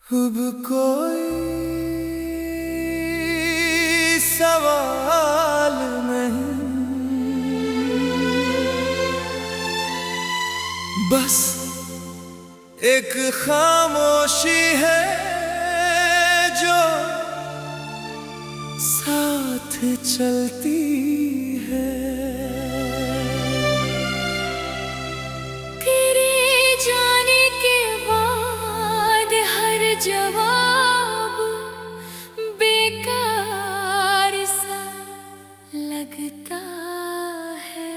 अब कोई सवाल नहीं, बस एक खामोशी है जो साथ चलती है। जवाब बेकार सा लगता है।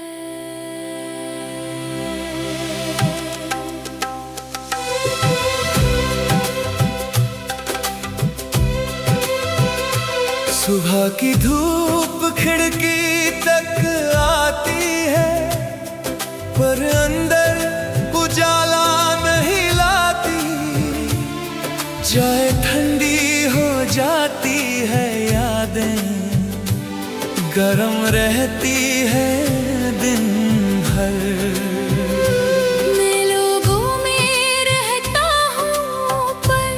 सुबह की धूप खिड़की तक आती है, पर अंदर उजाला नहीं लाती। चाहे ठंडी हो जाती है यादें, गरम रहती है दिन भर। मैं लोगों में रहता हूँ पर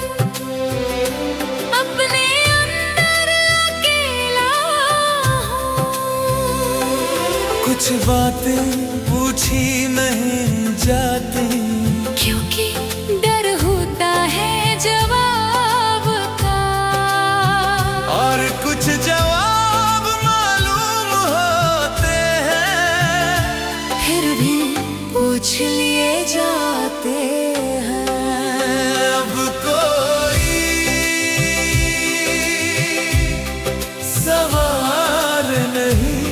अपने अंदर अकेला हूँ। कुछ बातें पूछी नहीं जाती, क्योंकि डर होता है जवाब का, और कुछ जवाब मालूम होते हैं, फिर भी पूछ लिए जाते हैं। अब कोई सवाल नहीं,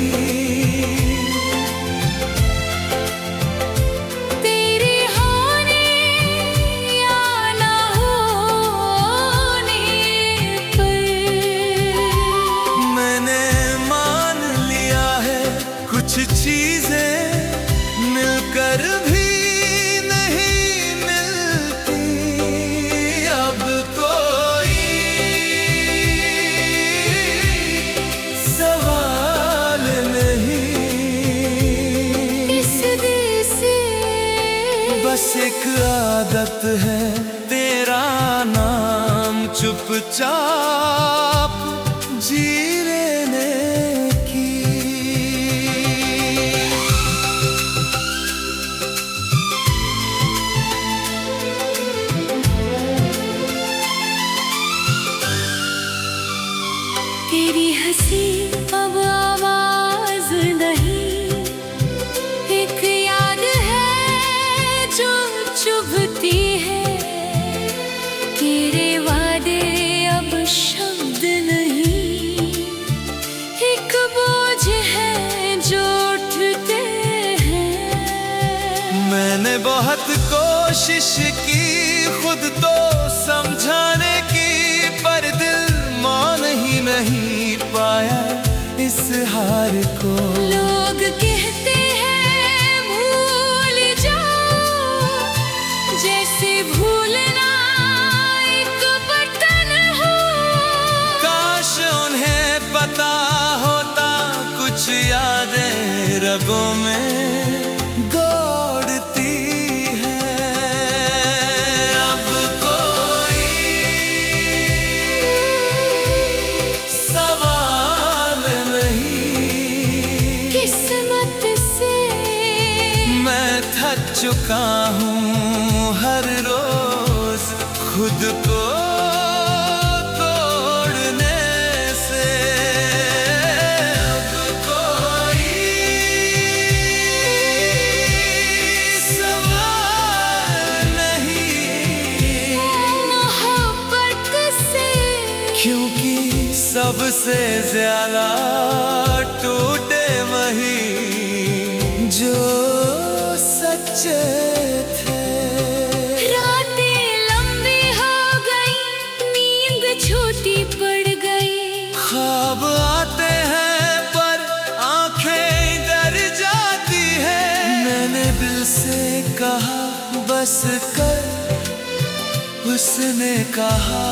तेरी होने या ना होने पर मैंने मान लिया है कुछ चीजें मिलकर भी नहीं मिलती। अब कोई सवाल नहीं, इस दिल से बस एक आदत है तेरा नाम चुपचाप जी लेने की। तेरी हंसी अब आवाज नहीं, एक याद है जो चुभती है। तेरे वादे अब शब्द नहीं, एक बोझ है जो उठते हैं। मैंने बहुत कोशिश की खुद तो समझाने की, पर दिल मान ही नहीं पाया इस हार को। लोग कहते हैं भूल जाओ, जैसे भूलना एक बटन हो। काश उन्हें पता होता कुछ यादें रगों में दौड़ती है। अब कोई सवाल नहीं, किस्मत से मैं थक चुका हूँ हर रोज खुद को तोड़ने से। अब कोई सवाल नहीं, मोहब्बत से, क्योंकि सबसे ज्यादा टूटे वही जो सच्चे थे। रातें लंबी हो गई, नींद छोटी पड़ गई। ख्वाब आते हैं पर आंखें डर जाती है। मैंने दिल से कहा बस कर, उसने कहा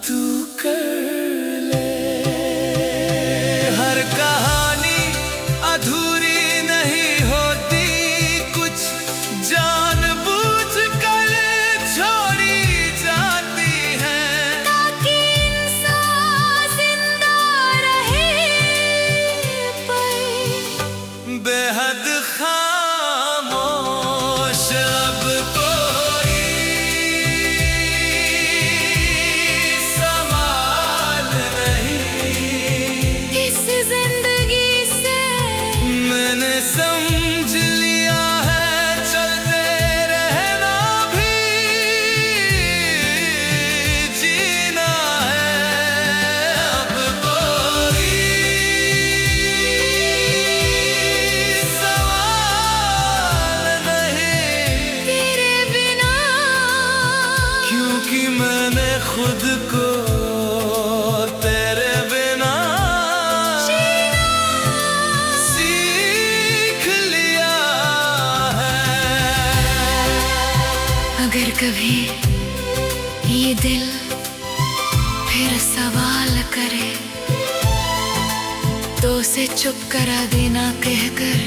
तू कर ले। हर कहानी अधूरी नहीं होती, कुछ जानबूझ कर खुद को तेरे बिना सीख लिया है। अगर कभी ये दिल फिर सवाल करे तो उसे चुप करा देना कहकर,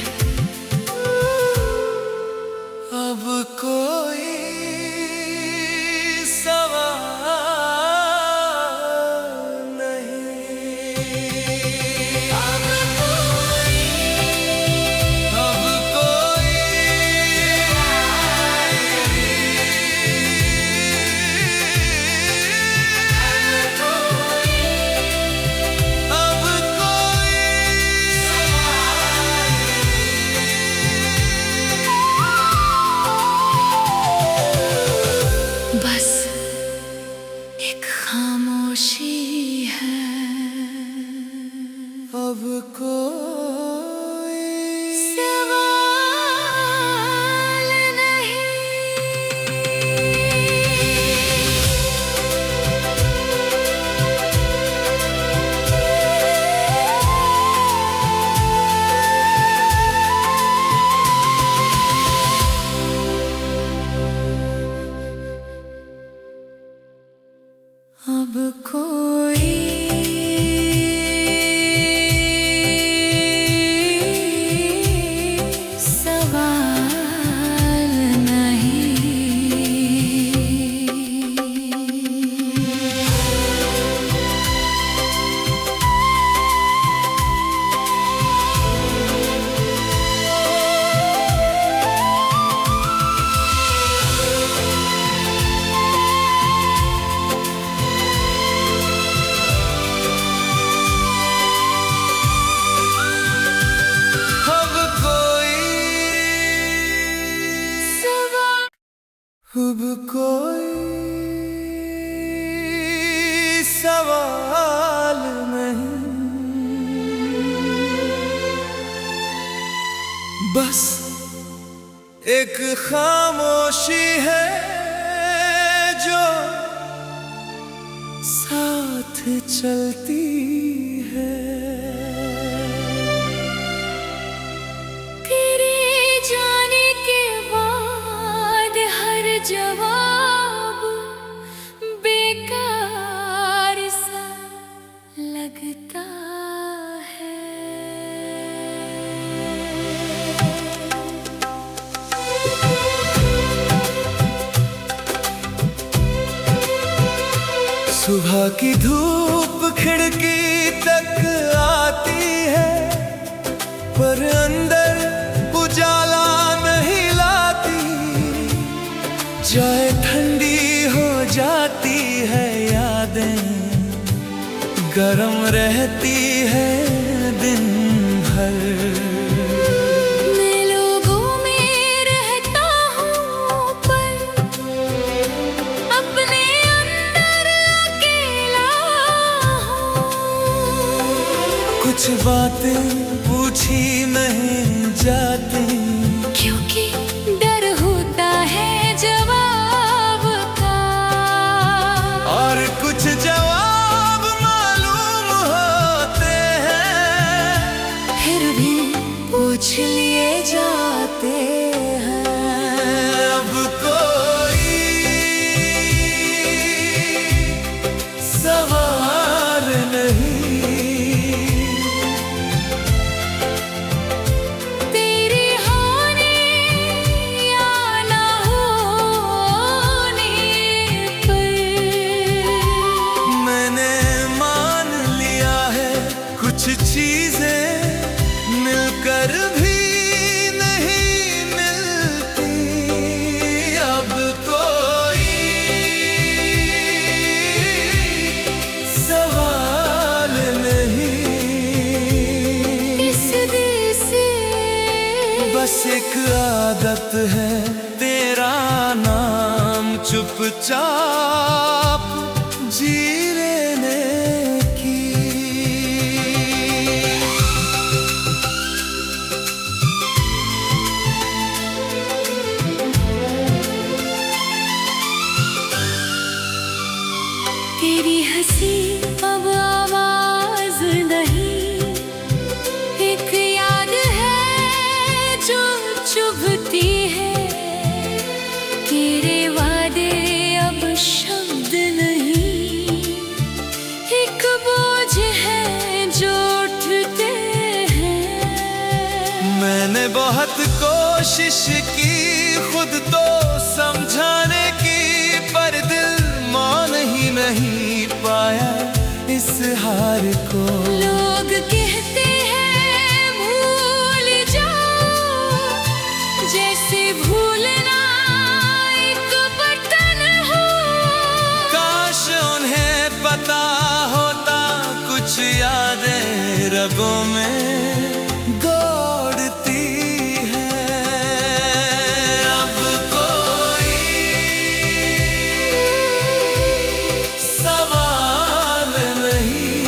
अब कोई सवाल नहीं। अब कोई बस एक खामोशी है। अब कोई सवाल नहीं। अब कोई सवाल अब कोई सवाल नहीं। बस एक खामोशी है जो साथ चलती है। तेरे जाने के बाद हर जवाब बेकार सा लगता है। सुबह की धूप खिड़की तक आती है, पर अंदर उजाला नहीं लाती। चाहे ठंडी हो जाती है यादें, गरम रहती है दिन भर। मैं लोगों में रहता हूँ पर अपने अंदर अकेला हूँ। कुछ बातें पूछी नहीं जाती, क्योंकि डर होता है जवाब का। और कुछ जवाब मालूम होते हैं, फिर भी पूछ लिए जाते हैं। अब कोई सवाल नहीं। तेरे होने या ना होने पर मैंने मान लिया है, कुछ चीजें मिलकर भी नहीं मिलती। अब कोई सवाल नहीं। इस दिल से बस एक आदत है तेरा नाम चुपचाप जी लेने की। हार को। लोग कहते हैं भूल जाओ, जैसे भूलना एक बटन हो। काश उन्हें पता होता कुछ यादें रगों में दौड़ती है। अब कोई सवाल नहीं,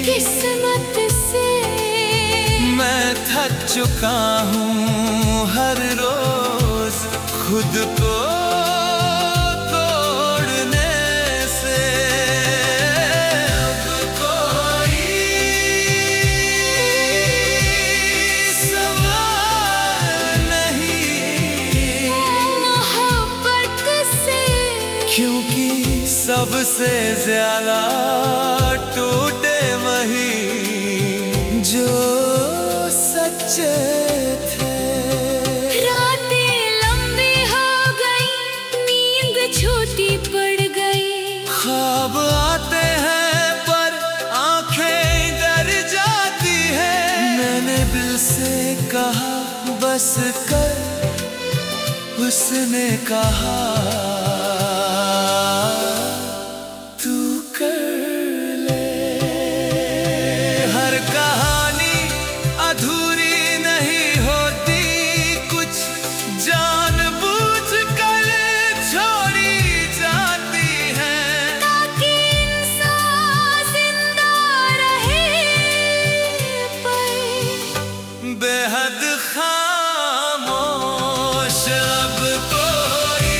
किस्मत से मैं थक चुका हूँ हर रोज खुद को तोड़ने से। अब कोई सवाल नहीं, मोहब्बत से, क्योंकि सबसे ज्यादा टूटे वही जो सच्चे थे। रातें लंबी हो गई, नींद छोटी पड़ गई। ख्वाब आते हैं पर आंखें डर जाती हैं। मैंने दिल से कहा बस कर, उसने कहा तू कर ले। हर कहानी अधूरी नहीं होती, कुछ जानबूझकर छोड़ी जाती है। ताकि इंसान जिंदा रहे, पर बेहद खामोश अब कोई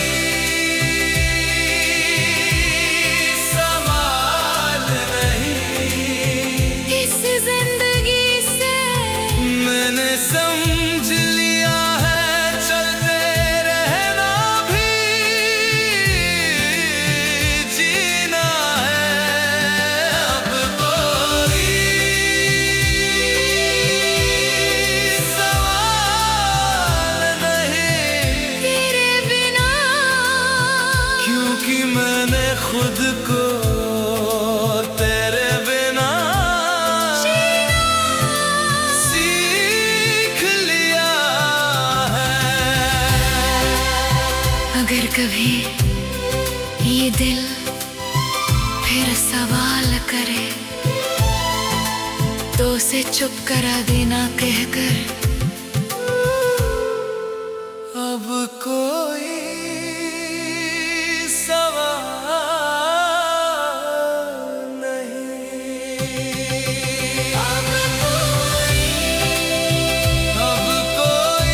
सवाल नहीं। इस जिंदगी से मैंने समझ लिया है चलते रहना भी जीना है। अब कोई सवाल नहीं, तेरे बिना, क्योंकि मैंने खुद को तेरे बिना सीख लिया है। अगर कभी ये दिल फिर सवाल करे, तो उसे चुप करा देना कहकर। अब कोई सवाल नहीं। अब कोई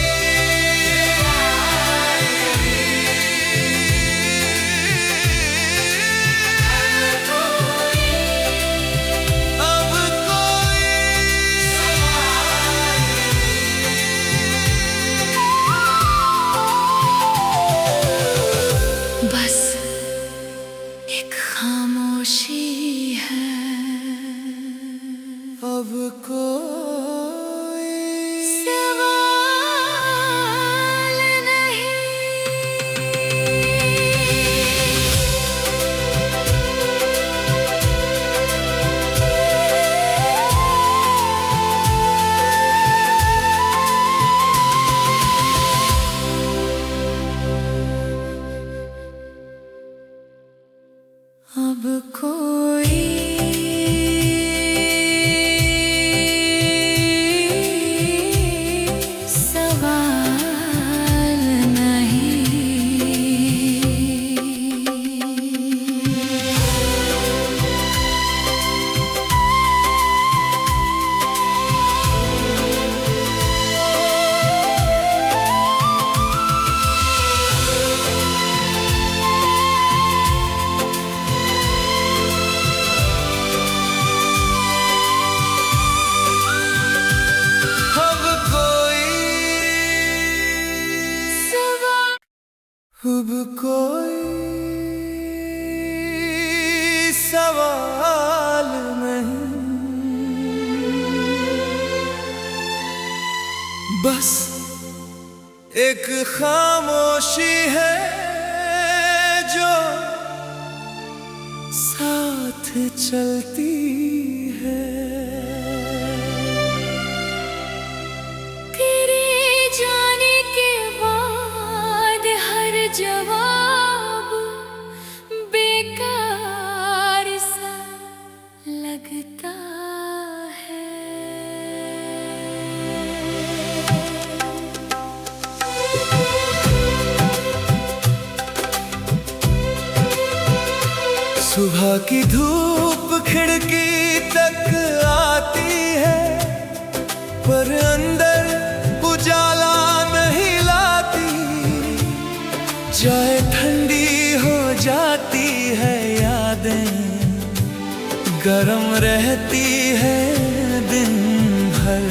बस एक खामोशी है। अब कोई सवाल नहीं। अब कोई सवाल अब कोई सवाल नहीं, बस एक खामोशी है जो साथ चलती सुबह की धूप खिड़की तक आती है, पर अंदर उजाला नहीं लाती। चाहे ठंडी हो जाती है यादें, गरम रहती है दिन भर।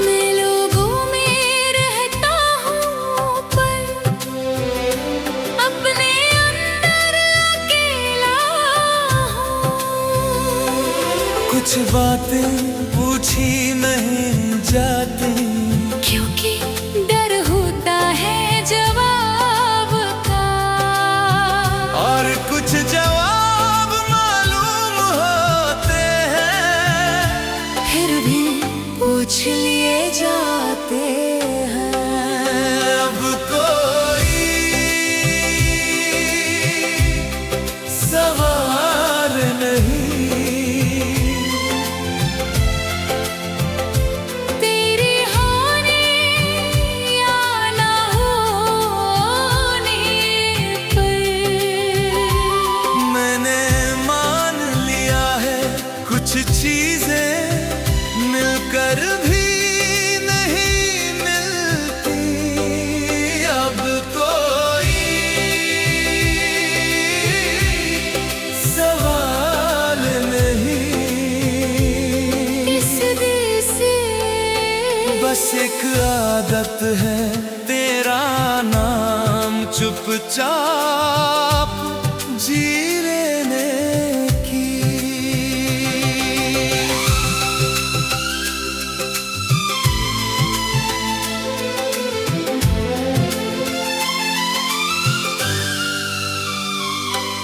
मैं लोगों में रहता हूँ पर अपने अंदर अकेला हूँ। कुछ बातें पूछी नहीं जाती, क्योंकि डर होता है जवाब का, और कुछ जवाब मालूम होते हैं, फिर भी पूछ लिए जाते हैं। अब कोई सवाल नहीं, तेरे होने या ना होने पर मैंने मान लिया है कुछ चीजें मिलकर भी नहीं मिलती। अब कोई सवाल नहीं, इस दिल से बस एक आदत है तेरा नाम चुपचाप जी लेने की।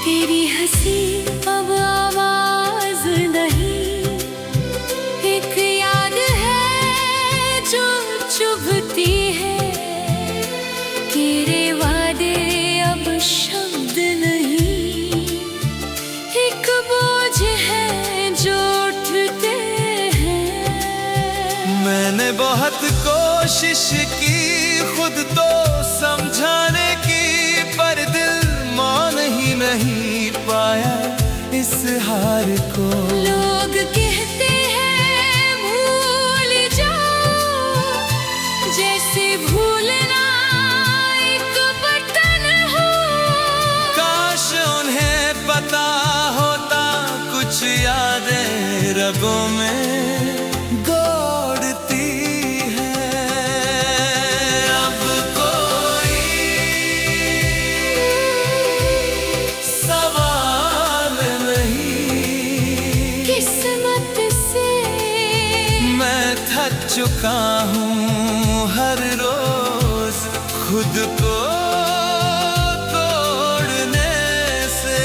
तेरी हंसी अब आवाज नहीं, एक याद है जो चुभती है। तेरे वादे अब शब्द नहीं, एक बोझ है जो उठते हैं। मैंने बहुत कोशिश की खुद तो समझाने की, पर दिल मान ही नहीं पाया इस हार को। लोग कहते हैं भूल जाओ, जैसे भूलना एक बटन हो। काश उन्हें पता होता कुछ यादें रगों में दौड़ती हैं। अब कोई सवाल नहीं, किस्मत से मैं थक चुका हूँ हर रोज खुद को तोड़ने से।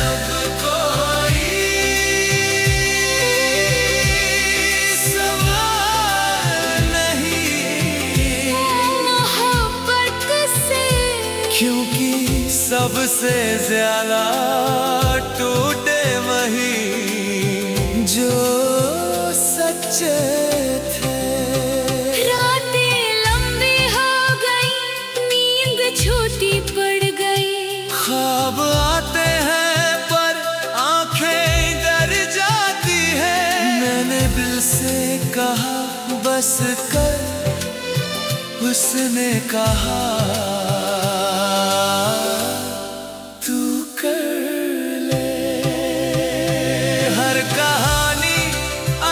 अब कोई सवाल नहीं, मोहब्बत से, क्योंकि सबसे ज्यादा टूटे वही जो सच्चे थे। रातें लंबी हो गई, नींद छोटी पड़ गई। ख्वाब आते हैं पर आंखें डर जाती हैं। मैंने दिल से कहा बस कर, उसने कहा तू कर ले। हर कहानी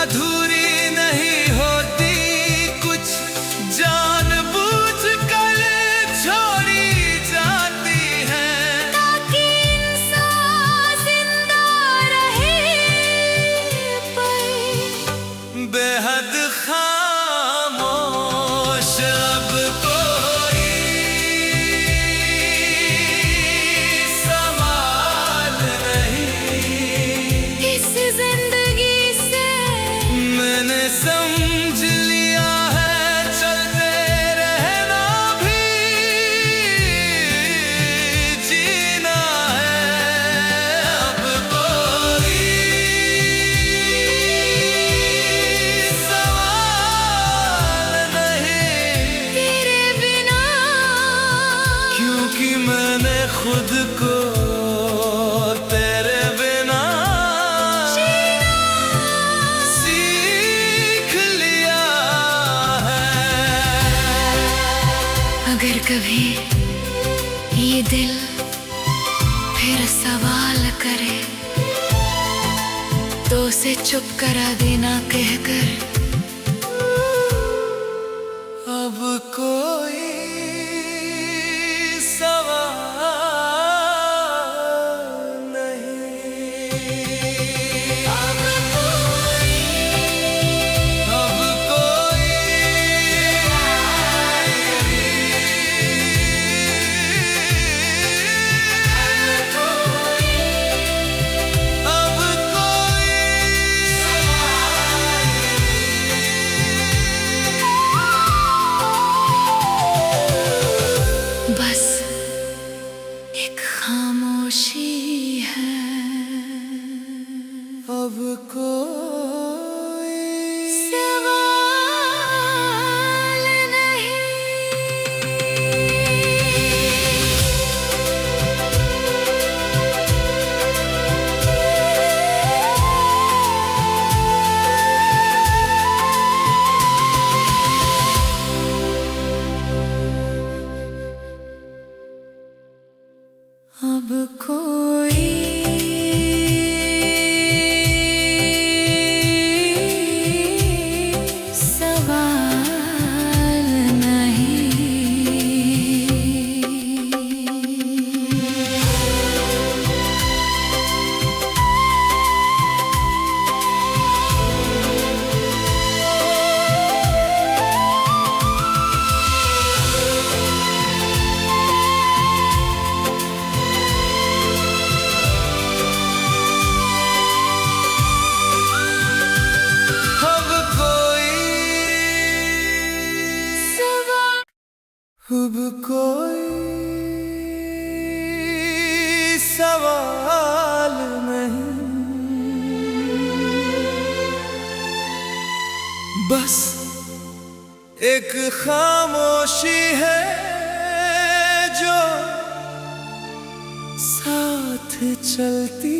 अधूरी नहीं होती, कुछ जानबूझकर छोड़ी जाती है। ताकि इंसान जिंदा रहे, पर बेहद खामोश अब कोई खुद को तेरे बिना सीख लिया है। अगर कभी ये दिल फिर सवाल करे तो उसे चुप करा देना कहकर, अब कोई सवाल नहीं। अब कोई बस एक खामोशी है। अब कोई सवाल नहीं। अब कोई सवाल अब कोई सवाल नहीं। बस एक खामोशी है जो साथ चलती